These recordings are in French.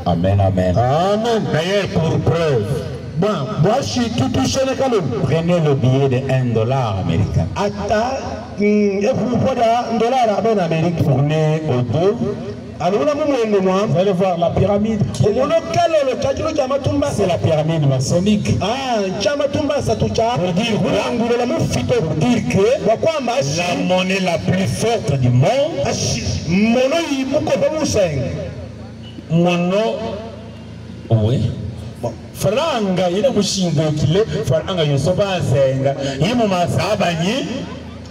Amen, amen. Amen. D'ailleurs, pour preuve, prenez le billet de $1 américain. Tournez autour. Vous allez voir la pyramide. C'est la pyramide maçonnique. Pour dire que la monnaie la plus forte du monde, oui. Faranga ina mushinga kile faranga yosoba zenga yimo masabanye.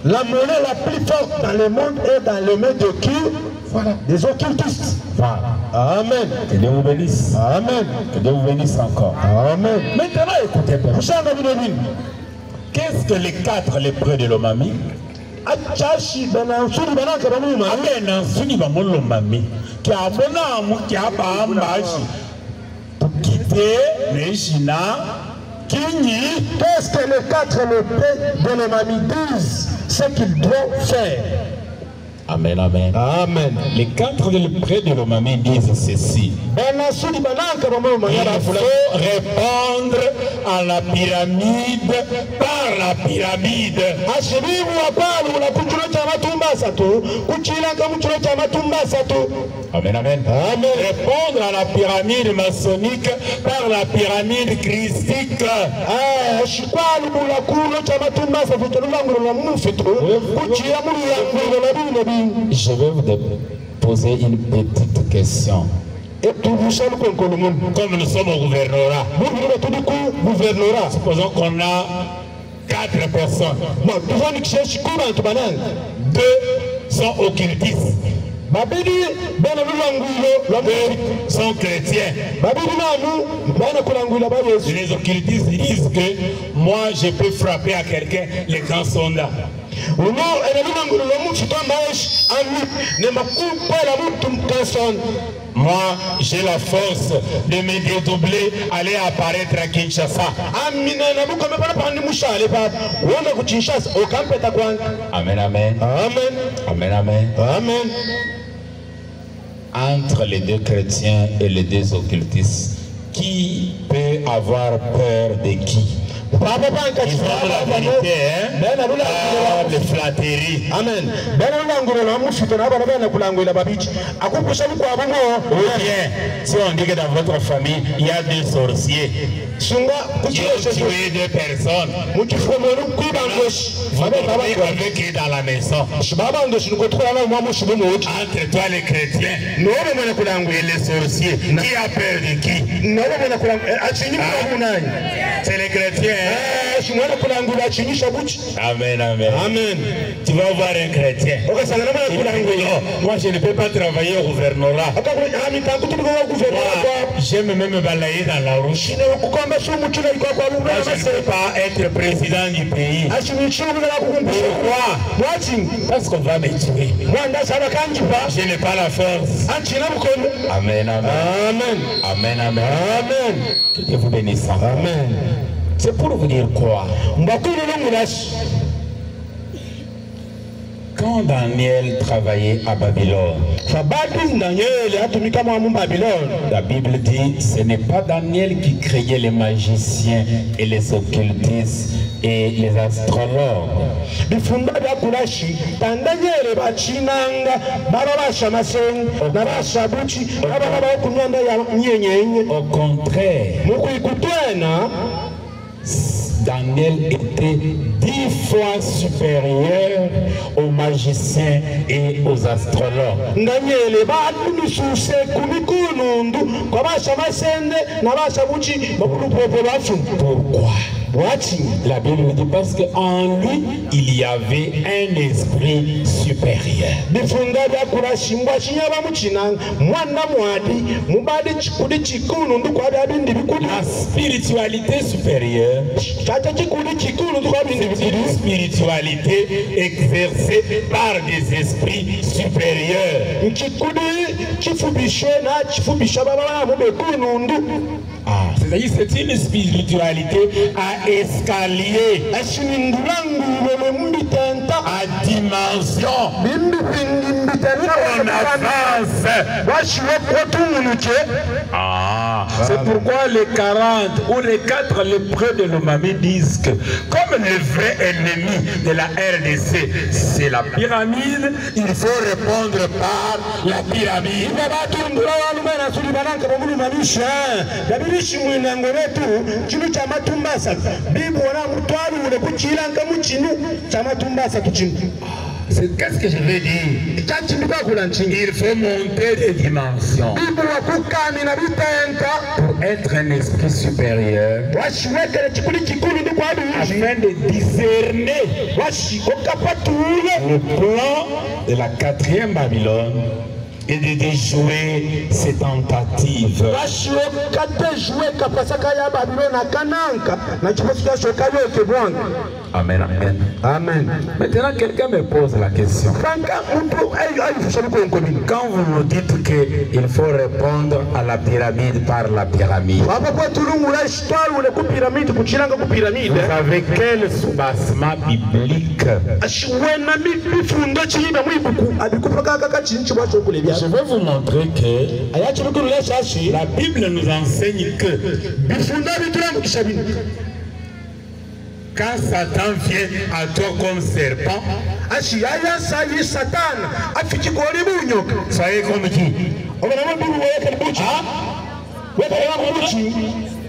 La monnaie la plus forte dans le monde est dans les mains de qui? Voilà, des occultistes. Voilà. Amen. Que Dieu vous bénisse. Amen. Que Dieu vous bénisse encore. Amen. Maintenant, écoutez, qu'est-ce que les 4 lépreux de l'Omami? Qu'est-ce que les 4 lépreux de l'Omami disent? Ce qu'ils doivent faire. Amen, amen. Amen. Les 4 lépreux de l'Omami disent ceci. Il faut répondre à la pyramide par la pyramide. Amen, amen. Amen. Répondre à la pyramide maçonnique par la pyramide christique. Je vais vous poser une petite question. Comme nous sommes au gouvernorat, supposons qu'on a 4 personnes. 2 sont occultistes. 2 sont chrétiens. Les occultistes disent que moi je peux frapper à quelqu'un les grands soldats. Moi, j'ai la force de me dédoubler, aller apparaître à Kinshasa. Amen, amen. Amen. Amen, amen. Amen. Entre les 2 chrétiens et les 2 occultistes, qui peut avoir peur de qui? Ils ont la vérité, hein? Les flatteries. Amen. Ou bien, si on dit que dans votre famille, il y a 2 sorciers qui ont tué 2 personnes, vous dormez avec eux dans la maison. Entre toi les chrétiens et les sorciers, qui a peur de qui? C'est les chrétiens. Amen, amen. Amen. Tu vas voir un chrétien. Moi, je ne peux pas travailler au gouvernorat. J'aime même me balayer dans la rue. Moi, je ne peux pas être président du pays. Pourquoi? Parce qu'on va me tuer. Je n'ai pas la force. Amen, amen. Amen. Amen, amen. Amen. Que Dieu vous bénisse. Amen. C'est pour vous dire quoi? Quand Daniel travaillait à Babylone, la Bible dit ce n'est pas Daniel qui créait les magiciens et les occultistes et les astrologues. Au contraire, Daniel était 10 fois supérieur aux magiciens et aux astrologues. Pourquoi? La Bible dit parce qu'en lui, il y avait un esprit supérieur. La spiritualité supérieure, c'est une spiritualité exercée par des esprits supérieurs. C'est-à-dire c'est une spiritualité à escalier, à dimension. On avance. C'est pourquoi les 40 ou les 4 lépreux de Lomami disent que comme le vrai ennemi de la RDC, c'est la pyramide, il faut répondre par la pyramide. Qu'est-ce que je veux dire? Il faut monter des dimensions pour être un esprit supérieur afin de discerner le plan de la 4e Babylone et de déjouer ces tentatives. Amen, amen. Amen. Maintenant, quelqu'un me pose la question. Quand vous nous dites qu'il faut répondre à la pyramide par la pyramide, vous avez quel soubassement biblique? Je vais vous montrer que la Bible nous enseigne que quand Satan vient à toi comme serpent, soyez comme qui?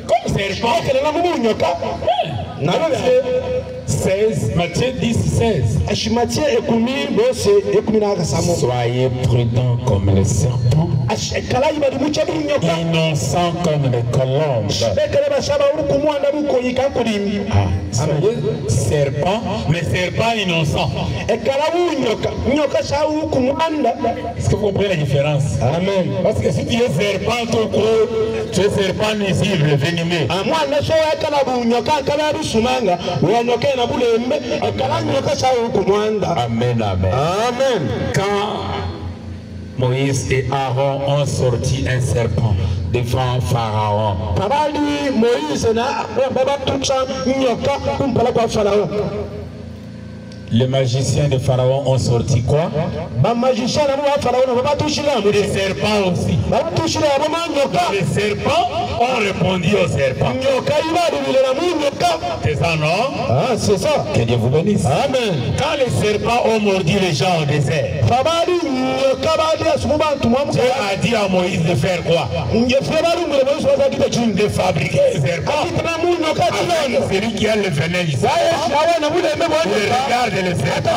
Comme serpent. 16, Matthieu 10, 16. Soyez prudents comme les serpents, innocents comme les colombes. Soyez serpents, mais serpents innocents. Est-ce que vous comprenez la différence? Amen. Parce que si tu es serpent tout court, tu es serpent nuisible, venimeux. Amen, amen. Amen. Quand Moïse et Aaron ont sorti un serpent devant Pharaon, les magiciens de Pharaon ont sorti quoi? Les serpents aussi. Les serpents ont répondu aux serpents. C'est ça, non? Ah, c'est ça. Que Dieu vous bénisse. Amen. Quand les serpents ont mordu les gens au désert, Dieu a dit à Moïse de faire quoi? De fabriquer les serpents. Celui qui a le venin du serpent, il regarde le serpent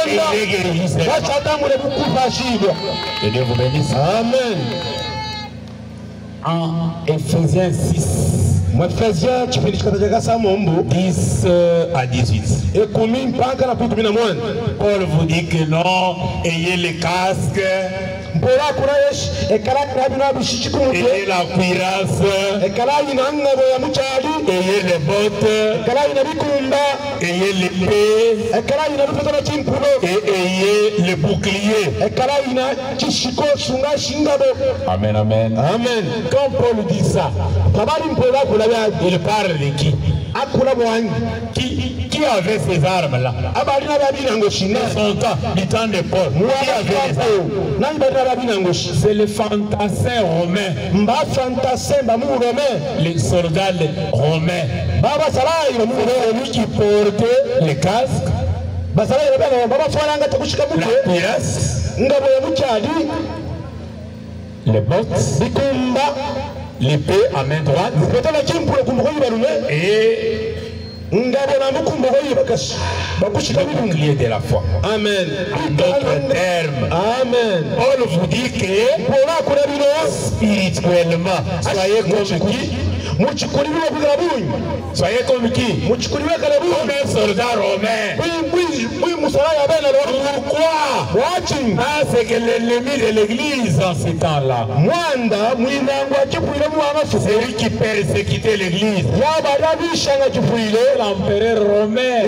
et il guérit le serpent. Que Dieu vous bénisse. Amen. En Ephésiens 6, 10 à 18. Paul vous dit que non, ayez les casques, ayez la cuirasse, ayez les bottes, ayez l'épée et ayez le bouclier. Amen, amen. Amen. Quand Paul dit ça, il parle de qui? Qui avait ces armes-là? Son temps, du temps de Paul. Qui avait les armes? C'est les fantassins romains. Les soldats romains. Celui qui portait les casques, la cuirasse, les bottes, l'épée à main droite et le bouclier de la foi. Amen. En d'autres termes, Amen. Paul vous dit que spirituellement, soyez comme qui? Soyez comme qui? Comme un soldat romain. Pourquoi? C'est que l'ennemi de l'église en ces temps-là, c'est lui qui persécutait l'église, l'empereur romain.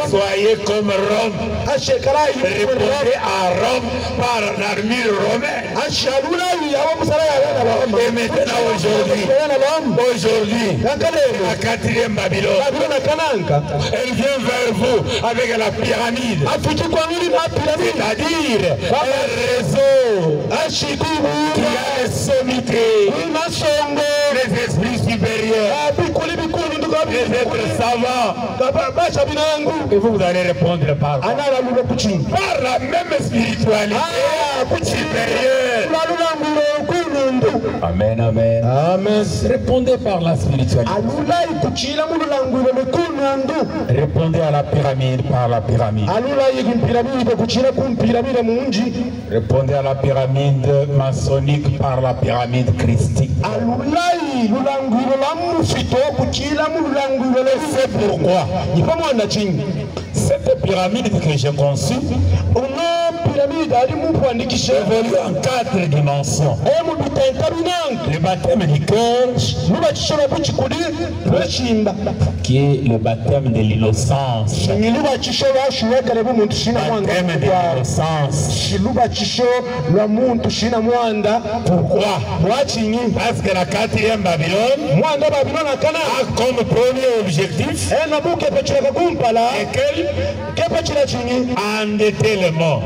Soyez comme Rome. répondait à Rome par l'armure romaine. Et maintenant aujourd'hui, la quatrième Babylone, elle vient vers vous avec la pyramide, c'est-à-dire un réseau qui a les sommités, les esprits supérieurs, les êtres savants. Et vous allez répondre par la même spiritualité supérieure. Amen, amen. Amen. Répondez par la spiritualité. Répondez à la pyramide par la pyramide. Répondez à la pyramide maçonnique par la pyramide christique. C'est pourquoi cette pyramide que j'ai conçue évolue en 4 dimensions. Le baptême du cœur, qui est le baptême de l'innocence. Le baptême de l'innocence. Pourquoi? Parce que la quatrième Babylone a comme premier objectif endetter le monde.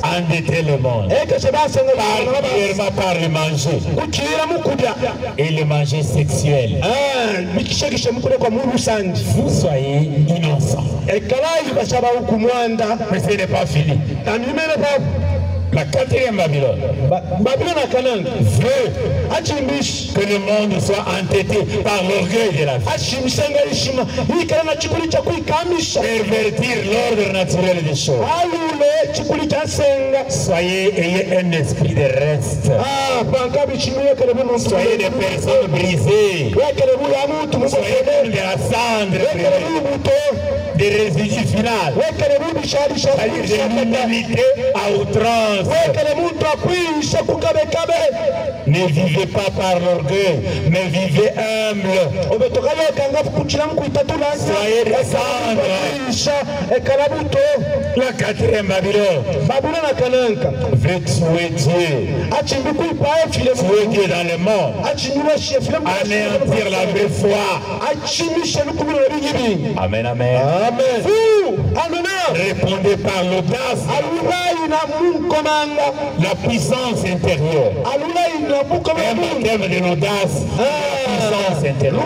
Endetter le monde. Particulièrement par le manger. Et le manger sexuel. Vous soyez innocents. Mais ce n'est pas fini. La quatrième Babylone veut que le monde soit entêté par l'orgueil de la vie. Pervertir l'ordre naturel des choses. Ayez un esprit de reste. Soyez des personnes brisées. Soyez de la cendre, des résidus finaux. C'est-à-dire de l'humilité à outrance. Ne vivez pas par l'orgueil, mais vivez humble. Soyez des cendres. La quatrième Babylone veut tuer Dieu. Tuer Dieu dans le monde. Anéantir la vraie foi. Amen, amen. Répondez par l'audace. La puissance intérieure. Un baptême de l'audace. La puissance intérieure.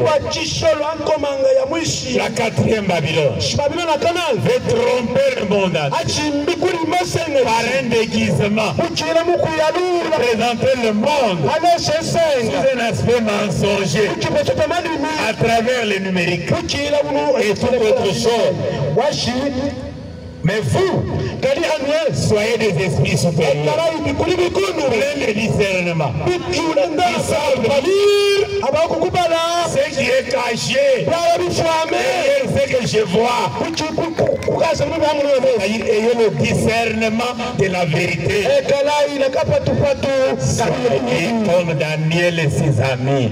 La quatrième Babylone veut tromper le monde par un déguisement. Présenter le monde sous un aspect mensonger à travers le numérique et toute autre chose. Mais vous, soyez des esprits supérieurs, pleins de discernement, qui savent lire ce qui est caché, ce que je vois. Ayez le discernement de la vérité. Soyez comme Daniel et ses amis.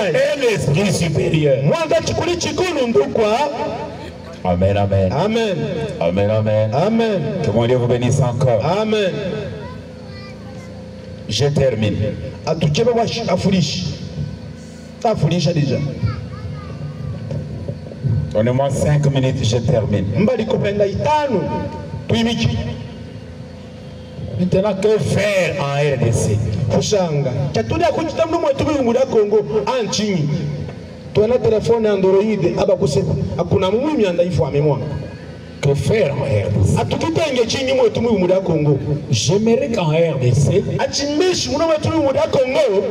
Et l'esprit supérieur. Amen, amen. Amen. Amen, amen. Amen. Que mon Dieu vous bénisse encore. Amen. Je termine. Donnez-moi 5 minutes, je termine. Maintenant, que faire en RDC? Tuna telefone Android abakuse akuna mumimi andaifu amemwa. Que faire en RDC? Atukitenge chini mwetu mu muda Congo. J'aimerais qu'en RDC achimishi muna mwetu mu muda Congo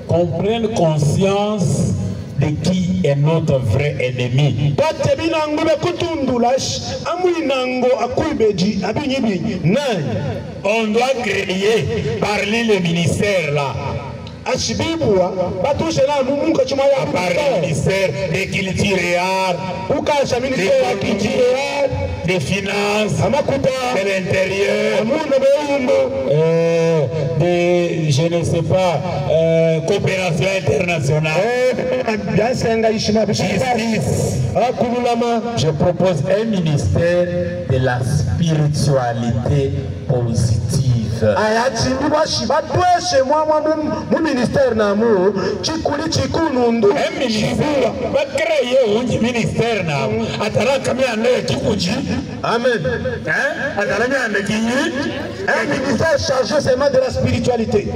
qu'on prenne conscience de qui est notre vrai ennemi. Bate binango bekutundulash amuinango akuibeji abinyibi nani. On doit créer, parler le ministère là. À part le ministère des cultures et arts, des finances, de l'intérieur, je ne sais pas, coopération internationale, justice. Je propose un ministère de la spiritualité positive. Mon ministère namu chikuli chikunundu va créer un ministère namu atara kamia ne chikuji amen un ministère chargé seulement de la spiritualité.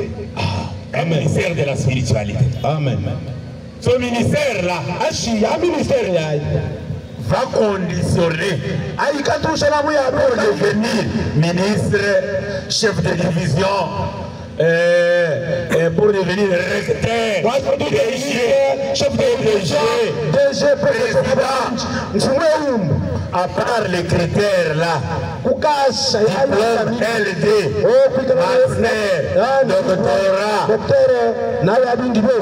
Un ministère de la spiritualité. Amen. Ce ministère là un ministère là va conditionner pour devenir ministre, chef de division, pour devenir recteur, chef de DG, président. À part les critères là, diplôme LD, master, doctorat,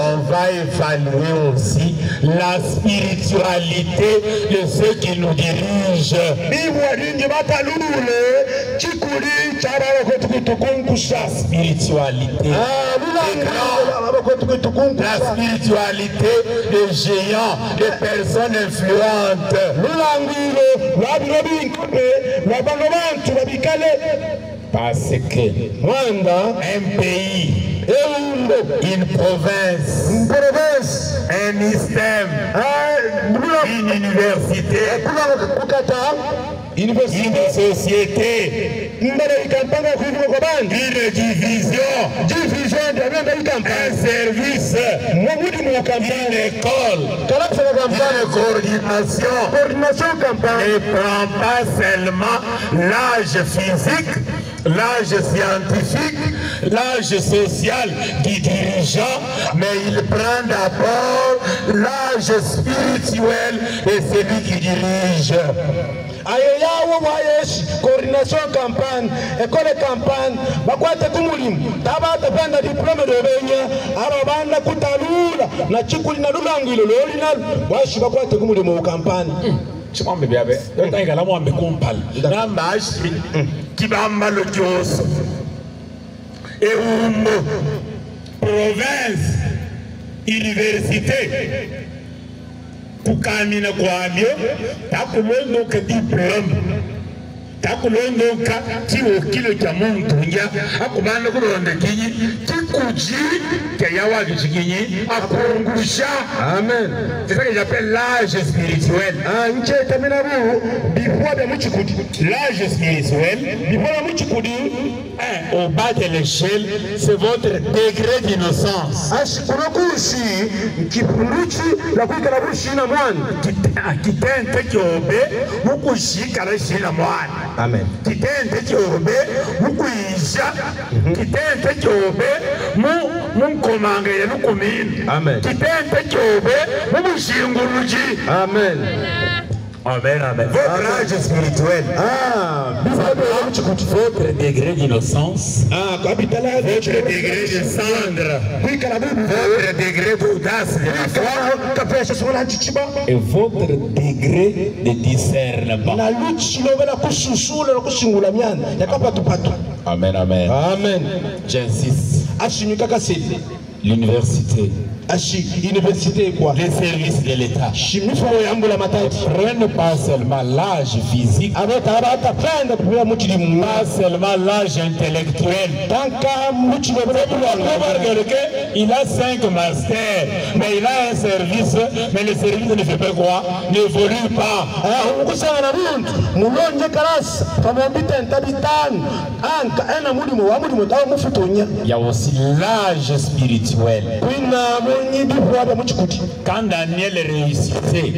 on va évaluer aussi la spiritualité de ceux qui nous dirigent. La spiritualité, la spiritualité des géants, des personnes influentes. Parce que un pays, une province, un système, une université, une société, une division, un service, une école, une coordination ne prend pas seulement l'âge physique, l'âge scientifique, l'âge social du dirigeant, mais il prend d'abord l'âge spirituel de celui qui dirige. Coordination campagne, école campagne, bakwate kumulimu, tabata penda diplôme de benya, arabanda kutalula, na chikuli na lulangilo lolina, washi bakwate kumulimu mu campagne. Chimambe biabe, ndanga la mwambe kumpal. Na mbashi kibamba lo joso. Et umbo province université kukamina kwabyo takulondoka diplôme takulondoka kiwo kilo kya muntu nja akubanda kulonda kinyi kikuji kya wagi chikinyi akungusha. Amen. C'est ça que j'appelle l'âge spirituel. Nche tamina bu bifwa bya muchikudi. L'âge spirituel, bifwa bya muchikudi au bas de l'échelle, c'est votre degré d'innocence. Ashikurukushi kipunduchi la kuikala bushina mwana kitente kyobe mukushikala shina mwana. Amen. Kitente kyobe mukuisha, kitente kyobe munkomanga ya lukumini. Amen. Kitente kyobe mumushinguluji. Amen. Amen, amen. Votre âge spirituel. Votre degré d'innocence. Votre degré de cendre. Votre degré d'audace de la foi. Et votre degré de discernement. Amen, amen. Amen. J'insiste. L'université. Université quoi? Les services de l'État. Prennent pas seulement l'âge physique, pas seulement l'âge intellectuel. Il a 5 masters, mais il a un service, mais le service ne fait pas quoi? N'évolue pas. Il y a aussi l'âge spirituel. Quand Daniel réussissait,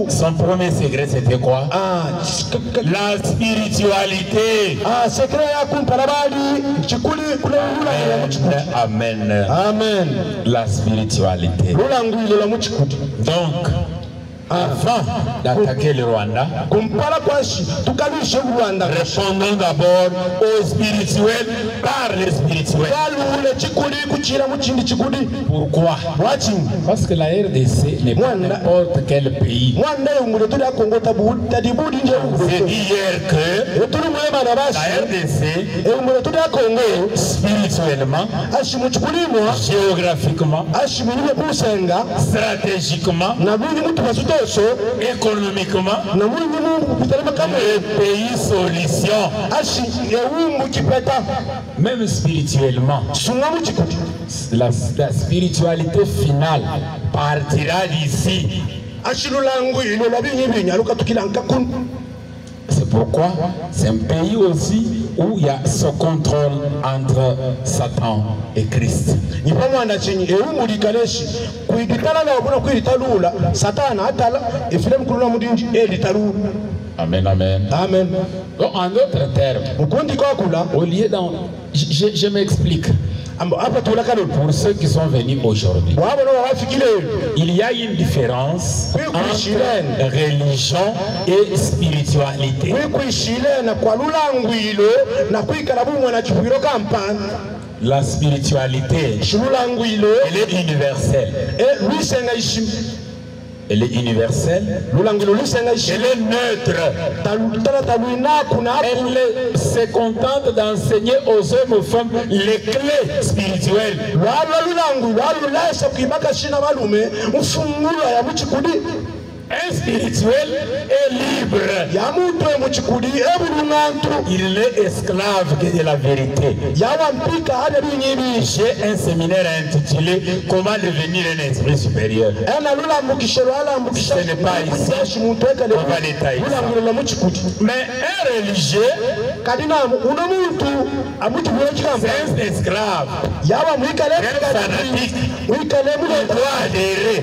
son premier secret c'était quoi? La spiritualité. Amen. Amen. La spiritualité. Donc, avant d'attaquer le Rwanda, répondons d'abord aux spirituels par les spirituels. Pourquoi? Parce que la RDC n'est pas n'importe quel pays. J'ai dit hier que la RDC, spirituellement, géographiquement, stratégiquement, économiquement, le pays solution. Même spirituellement, la spiritualité finale partira d'ici. C'est pourquoi c'est un pays aussi où il y a ce contrôle entre Satan et Christ. Amen, amen. Amen. Donc, en d'autres termes, au lieu d'en... Je m'explique. Pour ceux qui sont venus aujourd'hui, il y a une différence entre religion et spiritualité. La spiritualité, elle est universelle. Elle est universelle. Elle est neutre. Elle se contente d'enseigner aux hommes et aux femmes les clés spirituelles. Un spirituel est libre. Il n'est esclave que de la vérité. J'ai un séminaire intitulé Comment devenir un esprit supérieur. Ce n'est pas ici. On va détailler ça. Mais un religieux, c'est un esclave. Un fanatique. Il doit adhérer.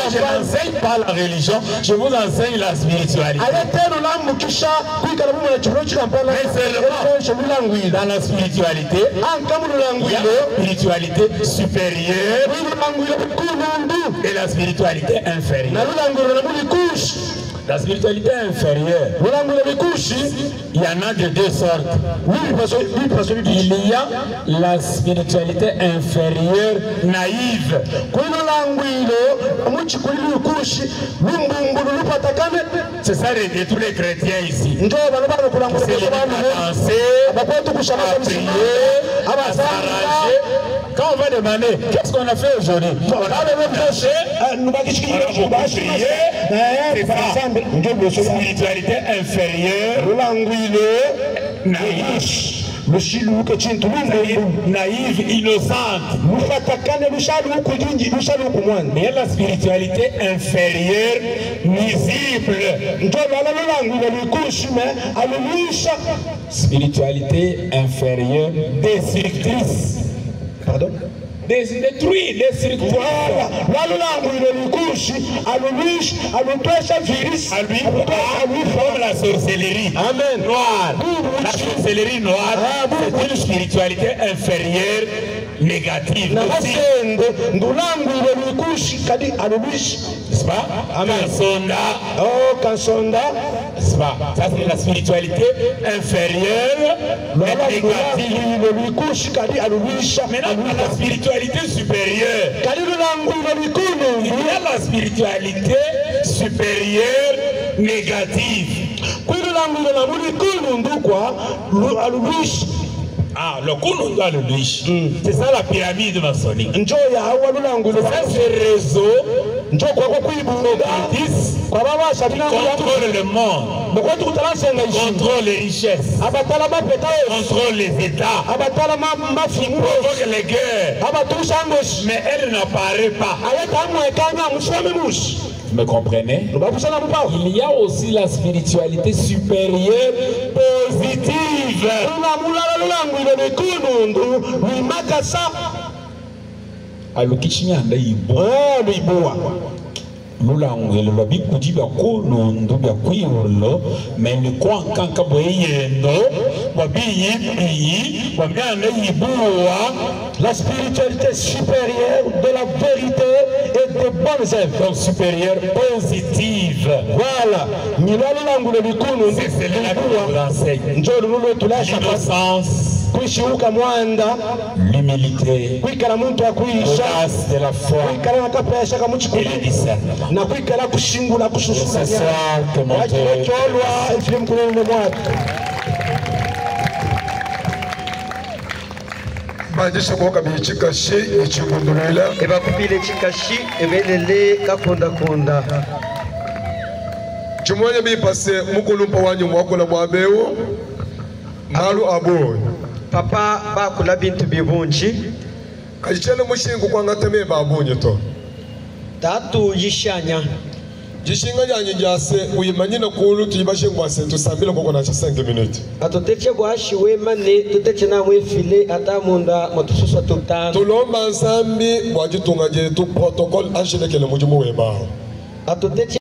Je n'enseigne pas la religion, je vous enseigne la spiritualité. Mais seulement dans la spiritualité, il y a la spiritualité supérieure et la spiritualité inférieure. La spiritualité inférieure, il y en a de deux sortes. Il y a la spiritualité inférieure naïve. C'est ça de tous les chrétiens ici. C'est à danser, à prier, à s'arranger. Quand on va demander, qu'est-ce qu'on a fait aujourd'hui? On a cherché, on a prié, c'est ça. Spiritualité inférieure, naïve, innocente. Mais la spiritualité inférieure, nuisible. Spiritualité inférieure, destructrice. Pardon? Détruit, destructrice. Comme la sorcellerie. Amen. Noire. La sorcellerie noire, c'est une spiritualité inférieure, négative. N'est-ce pas? Kansonda. N'est-ce pas? Ça c'est la spiritualité inférieure, négative. Maintenant, la spiritualité supérieure. Il y a la spiritualité supérieure négative. Ah, le Kunundu à l'Ulish. C'est ça la pyramide maçonnique. C'est ça ce réseau qui contrôle le monde, contrôle les richesses, contrôle les États, provoque les guerres. Mais elle n'apparaît pas. Vous me comprenez? Il y a aussi la spiritualité supérieure positive. Lulangwele lwabi kujiba kunondo bya kwirolo meni kwanka kaboyendo wabi yibi wamyana yibuwa. La spiritualité supérieure de la vérité et de bonnes œuvres. Donc supérieure, positive. Voilà. Milalo langu le bikunu C'est cela que vous enseigne. njolo nulo tulasha L'innocence, kuishiuka mwanda l'humilité, kwikala muntu akuisha l'audace de la foi kwikala nakapesha et kamuchikuli le discernement. na kwikala kushingula kushusula Ce soir, que mon Dieu wacholwa ifile mkulele mwatu bandisha kwa bichikashi ichigundulila ebakupile chikashi ebelele kakunda chimwanya bipase mukulumpa wanyu mwakola mwabeo malu abo papa bakula bintu bibunji kajichele mushingu kwa ngateme babunye to tatu yishanya jishinga janye jase uyimanyina kulu tuyibashe ngwase tusambile koko na 5 minutes atoteche bwashi wemane tuteche na mwefile ata munda matususa tutano tulomba nsambi wajitunga je tu protocol ashelekele mujimu webao atoteche